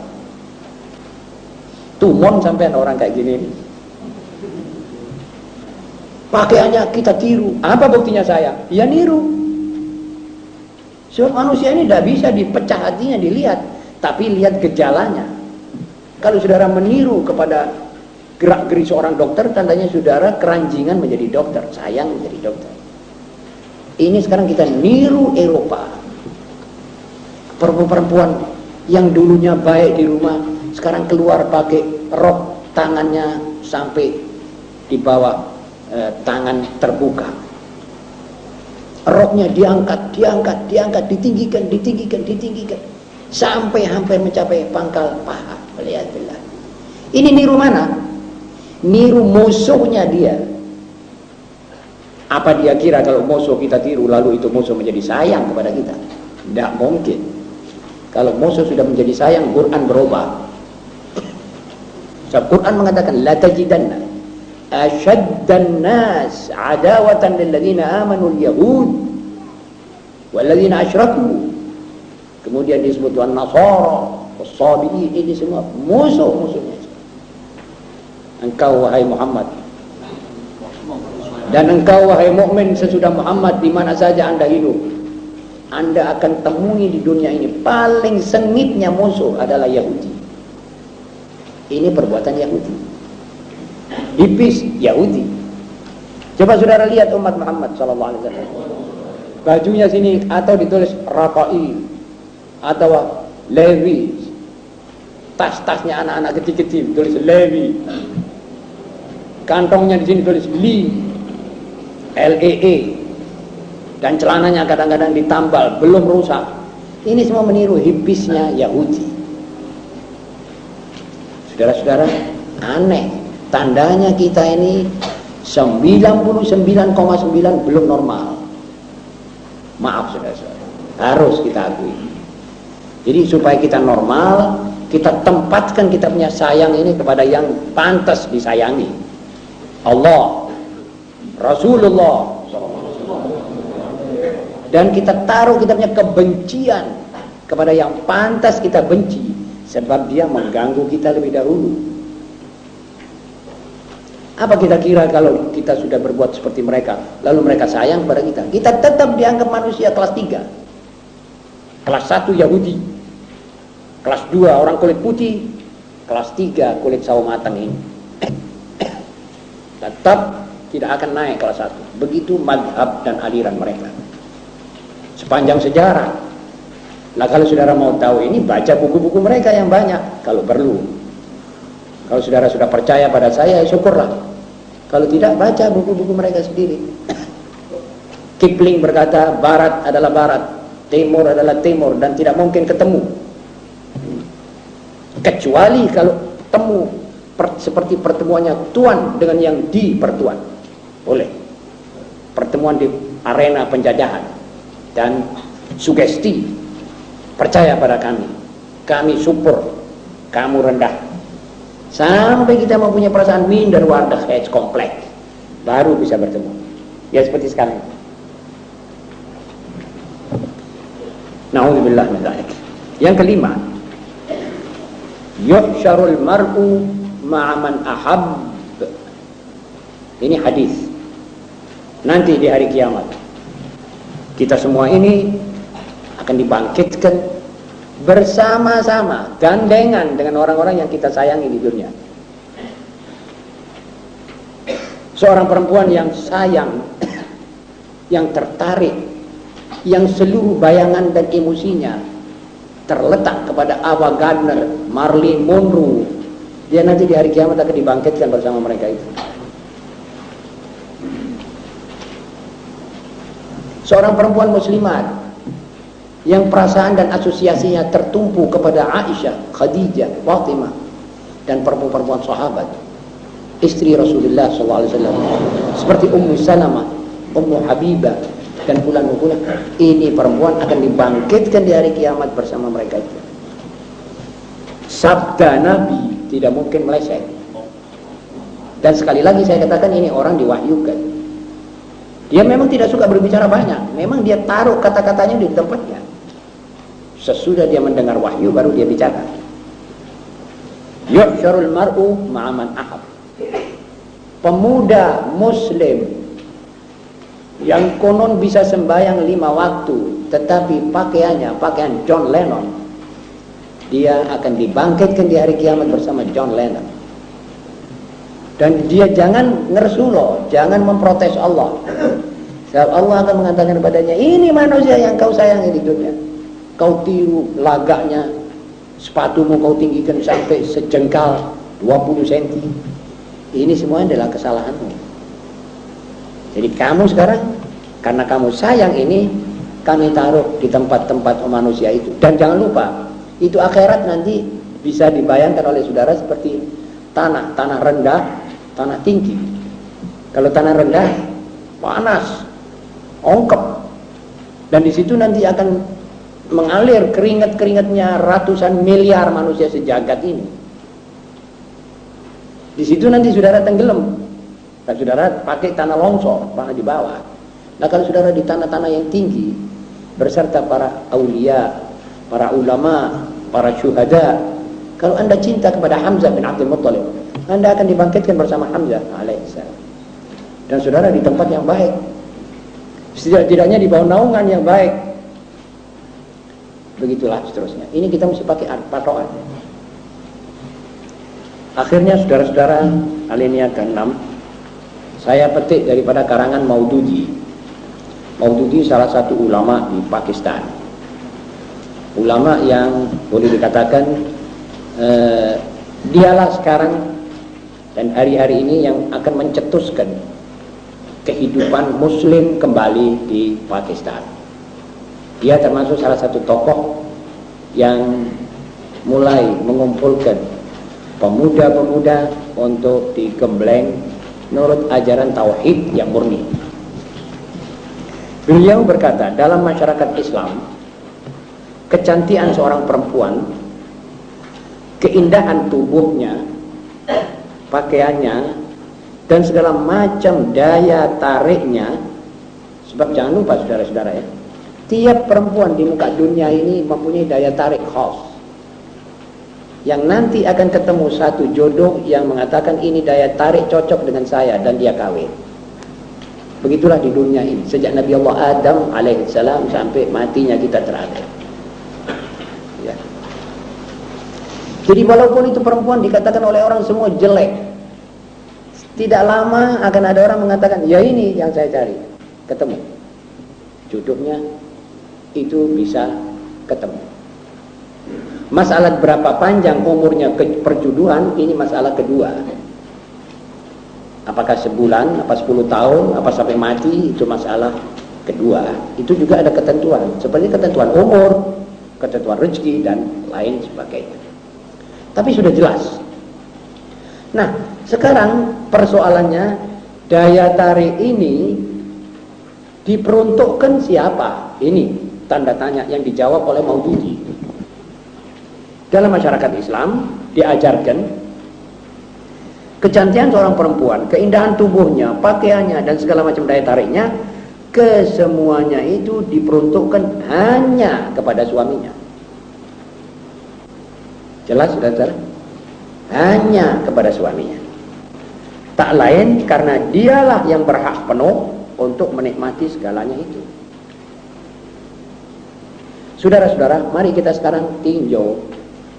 tumon sampai orang kayak gini. Pakaiannya kita tiru. Apa buktinya sayang? Ya niru. Sebab manusia ini tidak bisa dipecah hatinya dilihat, tapi lihat gejalanya. Kalau saudara meniru kepada gerak-gerik seorang dokter, tandanya saudara keranjingan menjadi dokter, sayang menjadi dokter. Ini sekarang kita niru Eropa. Perempuan-perempuan yang dulunya baik di rumah, sekarang keluar pakai rok tangannya sampai di bawah tangan terbuka. Roknya diangkat, ditinggikan, sampai hampir mencapai pangkal paha. Lihatlah. Ini niru mana? Niru musuhnya dia. Apa dia kira kalau musuh kita tiru lalu itu musuh menjadi sayang kepada kita? Tidak mungkin. Kalau musuh sudah menjadi sayang, Quran berubah. Sebab Quran mengatakan la tajidanna ashaddan nas adawatan lil ladzina amanu al-yahud wal ladzina asyraku. Kemudian disebut an-nasara, was-sabiin, ini semua musuh-musuhnya. Engkau wahai Muhammad dan engkau wahai mukmin sesudah Muhammad di mana saja Anda hidup, Anda akan temui di dunia ini paling sengitnya musuh adalah Yahudi. Ini perbuatan Yahudi. Hipis Yahudi. Coba saudara lihat umat Muhammad SAW. Bajunya sini atau ditulis Rafa'i atau Levi. Tas-tasnya anak-anak kecil-kecil tulis Levi. Kantongnya di sini tulis LEE. Dan celananya kadang-kadang ditambal, belum rusak. Ini semua meniru hipisnya Yahudi. Saudara-saudara, aneh. Tandanya kita ini 99,9 belum normal. Maaf saudara-saudara, harus kita akui. Jadi supaya kita normal, kita tempatkan kita punya sayang ini kepada yang pantas disayangi. Allah, Rasulullah. Dan kita taruh kita punya kebencian kepada yang pantas kita benci, sebab dia mengganggu kita lebih dahulu. Apa kita kira kalau kita sudah berbuat seperti mereka, lalu mereka sayang pada kita? Kita tetap dianggap manusia kelas 3. Kelas 1 Yahudi, kelas 2 orang kulit putih, kelas 3 kulit sawo matang ini. Tetap tidak akan naik kelas 1. Begitu madhab dan aliran mereka sepanjang sejarah. Nah kalau saudara mau tahu ini, baca buku-buku mereka yang banyak kalau perlu. Kalau saudara sudah percaya pada saya, syukurlah. Kalau tidak, baca buku-buku mereka sendiri. Kipling berkata, barat adalah barat, timur adalah timur, dan tidak mungkin ketemu. Kecuali kalau temu seperti pertemuannya tuan dengan yang dipertuan. Boleh. Pertemuan di arena penjajahan dan sugesti. Percaya pada kami. Kami support, kamu rendah. Sampai kita mempunyai perasaan minder, wadah, kompleks. Baru bisa bertemu. Ya seperti sekarang. Na'udzubillah min dzalik. Yang kelima, yuhsyarul mar'u ma'a man ahab. Ini hadis. Nanti di hari kiamat kita semua ini akan dibangkitkan bersama-sama, gandengan dengan orang-orang yang kita sayangi di dunia. Seorang perempuan yang sayang, yang tertarik, yang seluruh bayangan dan emosinya terletak kepada Ava Gardner, Marilyn Monroe, dia nanti di hari kiamat akan dibangkitkan bersama mereka itu. Seorang perempuan muslimat yang perasaan dan asosiasinya tertumpu kepada Aisyah, Khadijah, Fatimah, dan perempuan-perempuan sahabat, istri Rasulullah SAW, seperti Ummu Salamah, Ummu Habibah, dan bulan. Ini perempuan akan dibangkitkan di hari kiamat bersama mereka itu. Sabda Nabi tidak mungkin meleset. Dan sekali lagi saya katakan, ini orang diwahyukan. Dia memang tidak suka berbicara banyak, memang dia taruh kata-katanya di tempatnya. Sesudah dia mendengar wahyu baru dia bicara. Yuhsyarul mar'u ma'a man ahab. Pemuda muslim yang konon bisa sembahyang 5 waktu, tetapi pakaiannya pakaian John Lennon, dia akan dibangkitkan di hari kiamat bersama John Lennon. Dan dia jangan ngersulo, jangan memprotes Allah. Sebab Allah akan mengatakan kepadanya, ini manusia yang kau sayangi di dunia. Kau tiru lagaknya, sepatumu kau tinggikan sampai sejengkal 20 cm. Ini semuanya adalah kesalahanmu. Jadi kamu sekarang, karena kamu sayang ini, kami taruh di tempat-tempat manusia itu. Dan jangan lupa, itu akhirat nanti bisa dibayangkan oleh saudara seperti tanah rendah, tanah tinggi. Kalau tanah rendah, panas, ongkep, dan di situ nanti akan mengalir keringat-keringatnya ratusan miliar manusia sejagat ini. Di situ nanti saudara tenggelam, dan saudara pakai tanah longsor, tanah di bawah. Nah kalau saudara di tanah-tanah yang tinggi, berserta para aulia, para ulama, para syuhada, kalau anda cinta kepada Hamzah bin Abdul Muttalib, anda akan dibangkitkan bersama Hamzah alaihissalam. Dan saudara di tempat yang baik, setidaknya di bawah naungan yang baik. Begitulah seterusnya. Ini kita mesti pakai patokan. Akhirnya saudara-saudara, alinea ke-6 saya petik daripada karangan Maududi. Maududi salah satu ulama di Pakistan, ulama yang boleh dikatakan dialah sekarang dan hari-hari ini yang akan mencetuskan kehidupan muslim kembali di Pakistan. Dia termasuk salah satu tokoh yang mulai mengumpulkan pemuda-pemuda untuk digembleng menurut ajaran tauhid yang murni. Beliau berkata, dalam masyarakat Islam, kecantikan seorang perempuan, keindahan tubuhnya, pakaiannya, dan segala macam daya tariknya. Sebab jangan lupa saudara-saudara ya, tiap perempuan di muka dunia ini mempunyai daya tarik khas, yang nanti akan ketemu satu jodoh yang mengatakan ini daya tarik cocok dengan saya, dan dia kawin. Begitulah di dunia ini, sejak Nabi Allah Adam alaihissalam sampai matinya kita terakhir ya. Jadi walaupun itu perempuan dikatakan oleh orang semua jelek, tidak lama akan ada orang mengatakan, ya ini yang saya cari, ketemu jodohnya, itu bisa ketemu. Masalah berapa panjang umurnya perjuduan, ini masalah kedua. Apakah sebulan, apa 10 tahun, apa sampai mati, itu masalah kedua. Itu juga ada ketentuan, seperti ketentuan umur, ketentuan rezeki, dan lain sebagainya. Tapi sudah jelas. Nah, sekarang persoalannya, daya tarik ini diperuntukkan siapa? Ini tanda tanya yang dijawab oleh Maududi. Dalam masyarakat Islam diajarkan kecantikan seorang perempuan, keindahan tubuhnya, pakaiannya, dan segala macam daya tariknya, kesemuanya itu diperuntukkan hanya kepada suaminya. Jelas, saudara? Hanya kepada suaminya. Tak lain karena dialah yang berhak penuh untuk menikmati segalanya itu. Saudara-saudara, mari kita sekarang tinjau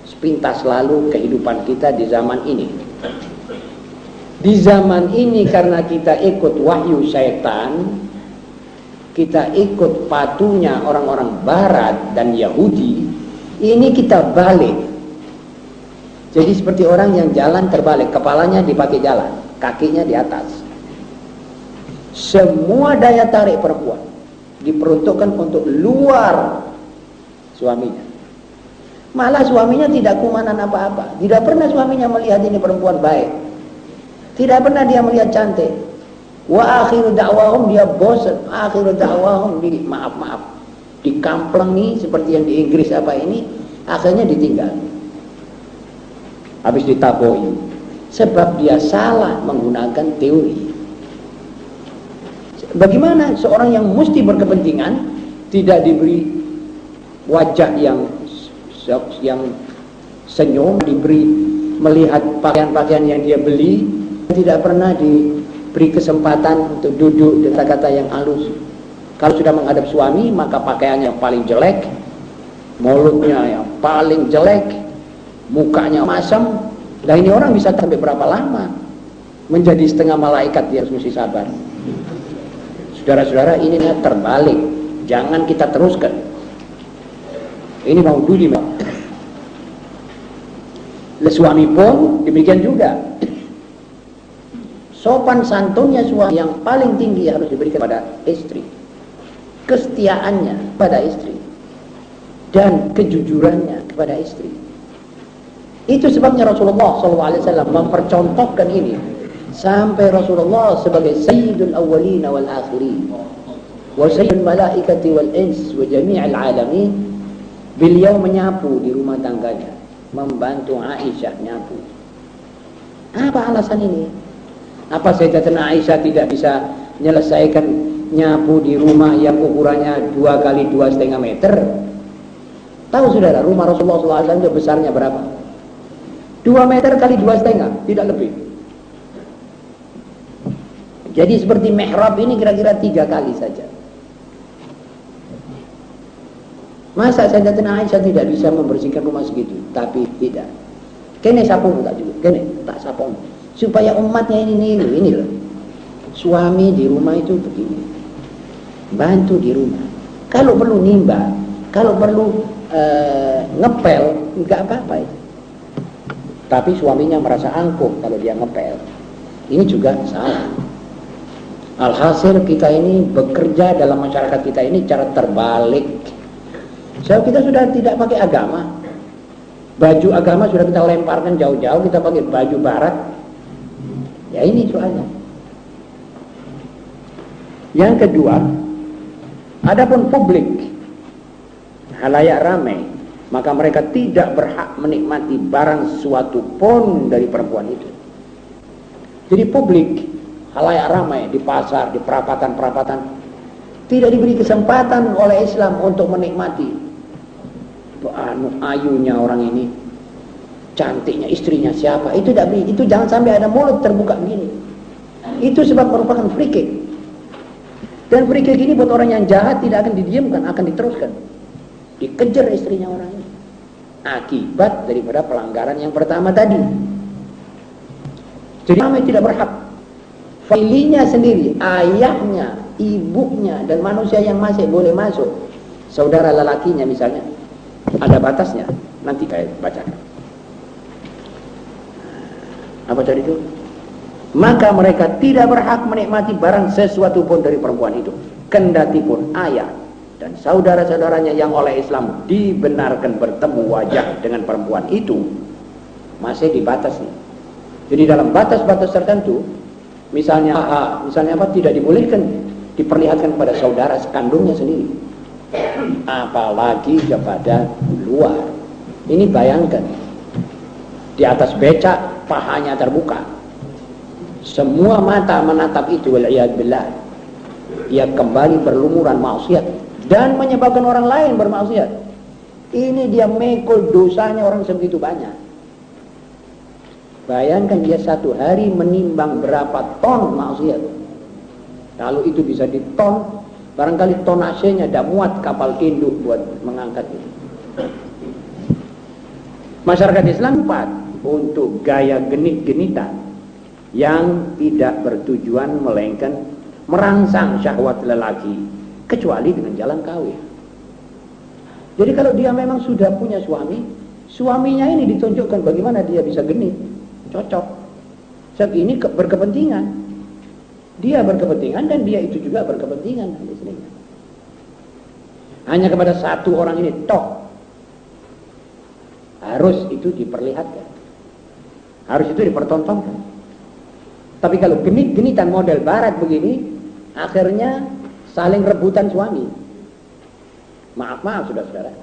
sepintas lalu kehidupan kita di zaman ini. Di zaman ini karena kita ikut wahyu syaitan, kita ikut patunya orang-orang barat dan Yahudi, ini kita balik. Jadi seperti orang yang jalan terbalik, kepalanya dipakai jalan, kakinya di atas. Semua daya tarik perempuan diperuntukkan untuk luar suaminya. Malah suaminya tidak kumanan apa-apa. Tidak pernah suaminya melihat ini perempuan baik. Tidak pernah dia melihat cantik. Wa akhiru da'wahum, dia bosan. Akhiru da'wahum, maaf-maaf, dikamplengi seperti yang di Inggris apa ini, akhirnya ditinggal. Habis ditaboi. Sebab dia salah menggunakan teori. Bagaimana seorang yang mesti berkepentingan tidak diberi wajah yang senyum, diberi melihat pakaian-pakaian yang dia beli, tidak pernah diberi kesempatan untuk duduk dengan kata-kata yang halus. Kalau sudah menghadap suami, maka pakaiannya yang paling jelek, mulutnya yang paling jelek, mukanya masam. Nah, ini orang bisa sampai berapa lama menjadi setengah malaikat, dia harus mesti sabar. Saudara-saudara, ini terbalik. Jangan kita teruskan. Ini Maududi. Suami pun demikian juga. Sopan santunnya suami yang paling tinggi harus diberikan pada istri. Kesetiaannya pada istri. Dan kejujurannya kepada istri. Itu sebabnya Rasulullah SAW mempercontohkan ini. Sampai Rasulullah sebagai Sayyidul Awwalin wal Akhirin wa Sayyidul Malaikati wal Ins wa Jami'al Alamin, beliau menyapu di rumah tangganya, membantu Aisyah nyapu. Apa alasan ini? Apa Sayyidatina Aisyah tidak bisa menyelesaikan nyapu di rumah yang ukurannya 2 kali 2,5 meter? Tahu saudara, rumah Rasulullah SAW itu besarnya berapa? 2 meter kali 2,5, tidak lebih. Jadi seperti mihrab ini kira-kira 3 kali saja. Masa Sayyidatina Aisyah tidak bisa membersihkan rumah segitu? Tapi tidak. Kene sapu tak juga, kene tak sapu. Supaya umatnya ini loh. Suami di rumah itu begini. Bantu di rumah. Kalau perlu nimba, kalau perlu ngepel, enggak apa-apa itu. Tapi suaminya merasa angkuh kalau dia ngepel. Ini juga salah. Alhasil kita ini bekerja dalam masyarakat kita ini cara terbalik. So, kita sudah tidak pakai agama. Baju agama sudah kita lemparkan jauh-jauh, kita pakai baju barat. Ya ini soalnya. Yang kedua, adapun publik, halayak ramai, maka mereka tidak berhak menikmati barang suatu pun dari perempuan itu. Jadi publik, halayak ramai di pasar, di perapatan-perapatan, tidak diberi kesempatan oleh Islam untuk menikmati ayunya orang ini, cantiknya istrinya siapa, itu tidak beri. Itu jangan sampai ada mulut terbuka begini. Itu sebab merupakan free kick. Dan free kick ini buat orang yang jahat tidak akan didiamkan, akan diteruskan. Dikejar istrinya orang ini. Akibat daripada pelanggaran yang pertama tadi. Jadi kami tidak berhak. Familinya sendiri, ayahnya, ibunya, dan manusia yang masih boleh masuk, saudara lelakinya misalnya, Ada batasnya. Nanti saya bacakan. Apa tadi itu? Maka mereka tidak berhak menikmati barang sesuatu pun dari perempuan itu, kendati pun ayah dan saudara-saudaranya yang oleh Islam dibenarkan bertemu wajah dengan perempuan itu, masih dibatasi. Jadi dalam batas-batas tertentu, misalnya apa, tidak dibolehkan diperlihatkan kepada saudara sekandungnya sendiri, apalagi kepada luar. Ini bayangkan, di atas becak pahanya terbuka, semua mata menatap itu, wal'iyadzubillah, ia kembali berlumuran maksiat dan menyebabkan orang lain bermaksiat. Ini dia mekul dosanya orang sebegitu banyak. Bayangkan dia satu hari menimbang berapa ton maksiat. Kalau itu bisa diton, barangkali tonasenya tidak muat kapal induk buat mengangkat itu. Masyarakat Islam untuk gaya genit-genitan yang tidak bertujuan melainkan merangsang syahwat lelaki, kecuali dengan jalan kawin. Jadi kalau dia memang sudah punya suami, suaminya ini ditunjukkan bagaimana dia bisa genit, cocok. Sebab ini berkepentingan. Dia berkepentingan dan dia itu juga berkepentingan dengan istrinya. Hanya kepada satu orang ini toh harus itu diperlihatkan, harus itu dipertontonkan. Tapi kalau genit-genitan model barat begini, akhirnya saling rebutan suami. Maaf saudara-saudara,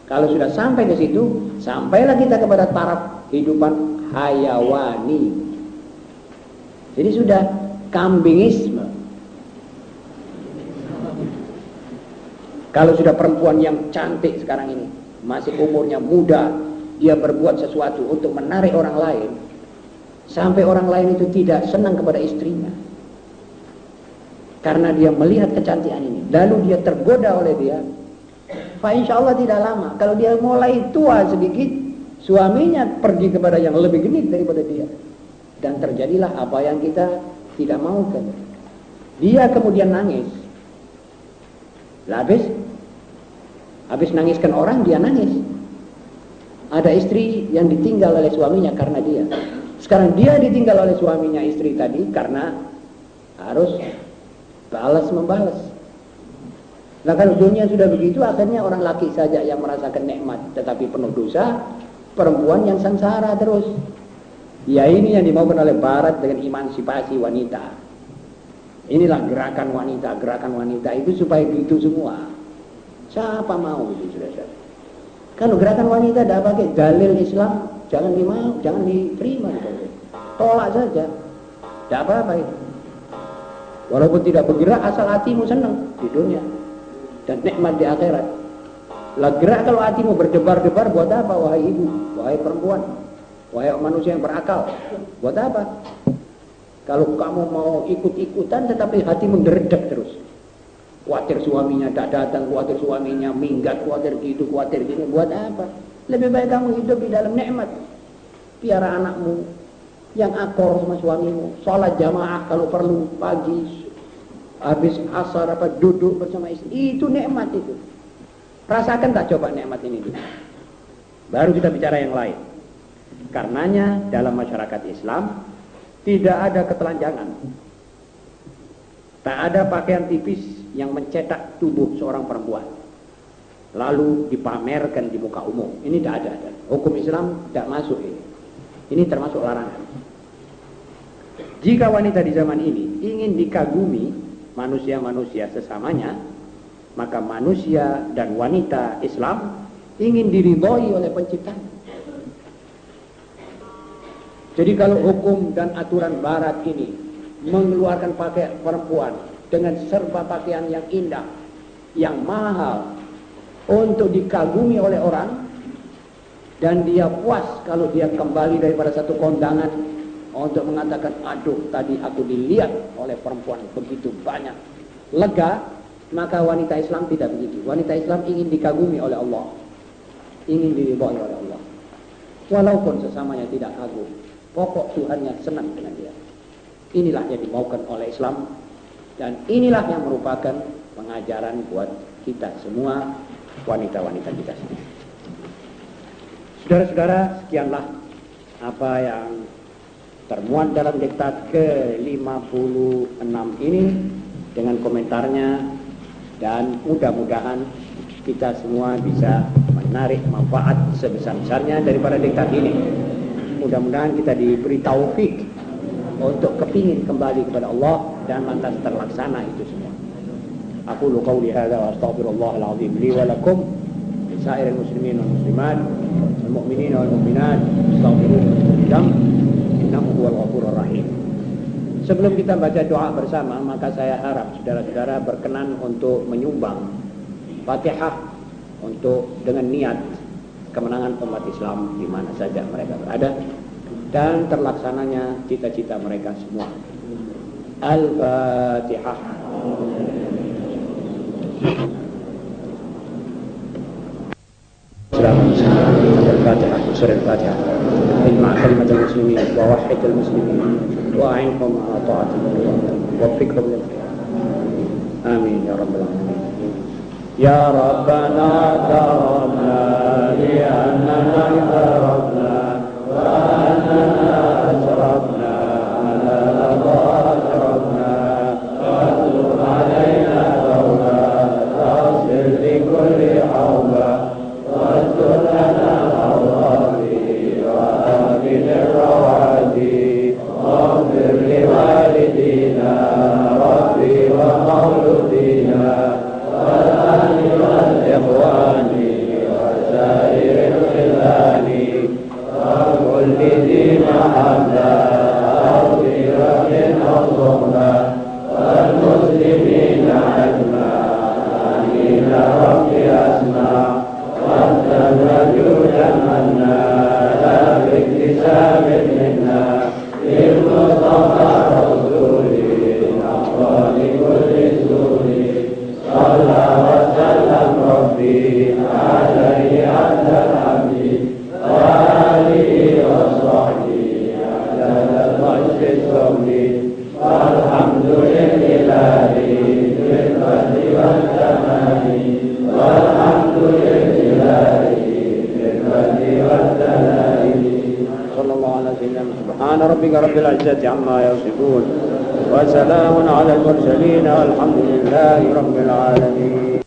kalau sudah sampai ke situ, sampailah kita kepada taraf kehidupan hayawani. Jadi sudah kambingisme. Kalau sudah perempuan yang cantik sekarang ini, masih umurnya muda, dia berbuat sesuatu untuk menarik orang lain, sampai orang lain itu tidak senang kepada istrinya karena dia melihat kecantikan ini, lalu dia tergoda oleh dia, insya Allah tidak lama, kalau dia mulai tua sedikit, suaminya pergi kepada yang lebih genit daripada dia, dan terjadilah apa yang kita tidak maukan. Dia kemudian nangis. Habis nangiskan orang, dia nangis. Ada istri yang ditinggal oleh suaminya karena dia. Sekarang dia ditinggal oleh suaminya istri tadi karena harus balas membalas. Nah kalau dunia sudah begitu, akhirnya orang laki saja yang merasakan nikmat tetapi penuh dosa, perempuan yang sengsara terus. Ya ini yang dimaukan oleh Barat dengan emansipasi wanita. Inilah gerakan wanita itu supaya begitu semua. Siapa mau itu sudah. Kalau gerakan wanita tidak pakai dalil Islam, jangan diterima. Tolak saja. Tidak apa-apa itu. Walaupun tidak bergerak, asal hatimu senang di dunia dan nikmat di akhirat. Lah gerak kalau hatimu berdebar-debar, buat apa wahai ibu, wahai perempuan, wahai manusia yang berakal? Buat apa? Kalau kamu mau ikut-ikutan tetapi hatimu deredek terus. Khawatir suaminya tak datang, khawatir suaminya minggat, khawatir gitu, khawatir gini, buat apa? Lebih baik kamu hidup di dalam nikmat. Piara anakmu yang akor sama suamimu, sholat jamaah kalau perlu pagi, habis asar duduk bersama istri, itu nikmat itu. Rasakan tak coba nikmat ini dulu. Baru kita bicara yang lain. Karenanya dalam masyarakat Islam tidak ada ketelanjangan. Tak ada pakaian tipis yang mencetak tubuh seorang perempuan lalu dipamerkan di muka umum. Ini tidak ada. Hukum Islam tidak masuk ini. Ini termasuk larangan. Jika wanita di zaman ini ingin dikagumi manusia-manusia sesamanya, maka manusia dan wanita Islam ingin diridhoi oleh penciptanya. Jadi kalau hukum dan aturan Barat ini mengeluarkan pakaian perempuan dengan serba pakaian yang indah, yang mahal, untuk dikagumi oleh orang, dan dia puas kalau dia kembali daripada satu kondangan untuk mengatakan, aduh tadi aku dilihat oleh perempuan begitu banyak, lega, maka wanita Islam tidak begitu. Wanita Islam ingin dikagumi oleh Allah, ingin diridhoi oleh Allah, walaupun sesamanya tidak kagum, pokok Tuhannya senang dengan dia. Inilah yang dimaukan oleh Islam, dan inilah yang merupakan pengajaran buat kita semua, wanita-wanita kita sendiri. Saudara-saudara, sekianlah apa yang termuat dalam diktat ke-56 ini dengan komentarnya, dan mudah-mudahan kita semua bisa menarik manfaat sebesar-besarnya daripada diktat ini. Mudah-mudahan kita diberi taufik untuk kepingin kembali kepada Allah dan lantas terlaksana itu semua. Aqulu qawli hadza wa astaghfirullahal azim li wa lakum lisairil muslimin wal muslimat wal mu'minin wal mu'minat astaghfiruhu innahu huwal ghafurur rahim. Sebelum kita baca doa bersama, maka saya harap saudara-saudara berkenan untuk menyumbang Fatihah untuk dengan niat kemenangan umat Islam di mana saja mereka berada dan terlaksananya cita-cita mereka semua. Al-Fatihah. Al-Fatihah. Surah Al-Fatihah. اجمع كلمة المسلمين ووحد المسلمين وأعنهم على طاعتك ووفقهم للخير آمين يا رب العالمين. يا ربنا تربنا لأننا تربنا وأننا أشرفنا على رضاك ربنا واتب علينا توبة تغفر لكل حوبة واستر لنا الأوراق وآمن الروادي واغفر لوالدينا ربي ومولودينا والأهل والإخوان وسائر الخلان وكل ذي محبة أو غيرة أو صحبة والمسلمين أجمعين ربي أسمع والتفجد منا لا باكتساب منا للمصطفى رسولي أفضل كل سور صلى وسلم ربي عليه عبد العبد وآله وصحبه عدد الرشد السمن والحمد لله بالفضل والتمام والحمد لله بالفضل والتمام. صلى الله على سيدنا سبحان ربك رب العزة عما يصفون وسلام على المرسلين والحمد لله رب العالمين.